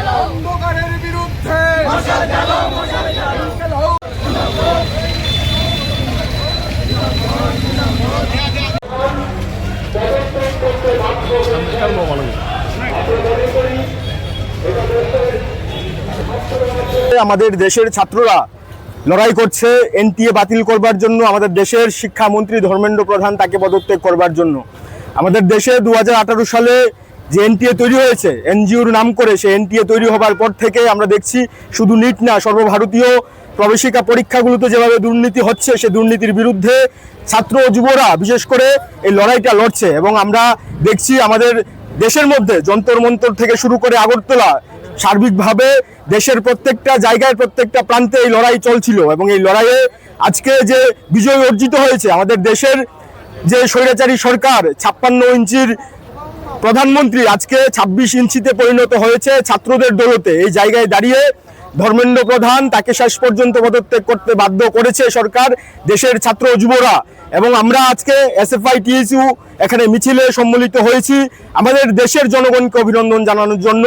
অন্ধকারের বিরুদ্ধে আমাদের দেশের ছাত্ররা লড়াই করছে এনটিএ বাতিল করবার জন্য, আমাদের দেশের শিক্ষামন্ত্রী ধর্মেন্দ্র প্রধান তাকে পদত্যাগ করবার জন্য। আমাদের দেশে 2018 সালে যে এনটিএ তৈরি হয়েছে এনজিওর নাম করে, সেই এনটিএ তৈরি হবার পর থেকে আমরা দেখছি শুধু নিট না, সর্বভারতীয় প্রবেশিকা পরীক্ষাগুলোতে যেভাবে দুর্নীতি হচ্ছে, সেই দুর্নীতির বিরুদ্ধে ছাত্র ও যুবরা বিশেষ করে এই লড়াইটা লড়ছে। এবং আমরা দেখছি আমাদের দেশের মধ্যে যন্তর মন্তর থেকে শুরু করে আগরতলা, সার্বিকভাবে দেশের প্রত্যেকটা জায়গায় প্রত্যেকটা প্রান্তে এই লড়াই চলছিল। এবং এই লড়াইয়ে আজকে যে বিজয় অর্জিত হয়েছে, আমাদের দেশের যে স্বৈরাচারী সরকার 56 ইঞ্চির প্রধানমন্ত্রী আজকে 26 ইঞ্চিতে পরিণত হয়েছে ছাত্রদের দৌলতে। এই জায়গায় দাঁড়িয়ে ধর্মেন্দ্র প্রধান তাকে শেষ পর্যন্ত পদত্যাগ করতে বাধ্য করেছে সরকার, দেশের ছাত্র যুবরা। এবং আমরা আজকে এসএফআই টিএসইউ এখানে মিছিলে সম্মিলিত হয়েছি আমাদের দেশের জনগণকে অভিনন্দন জানানোর জন্য।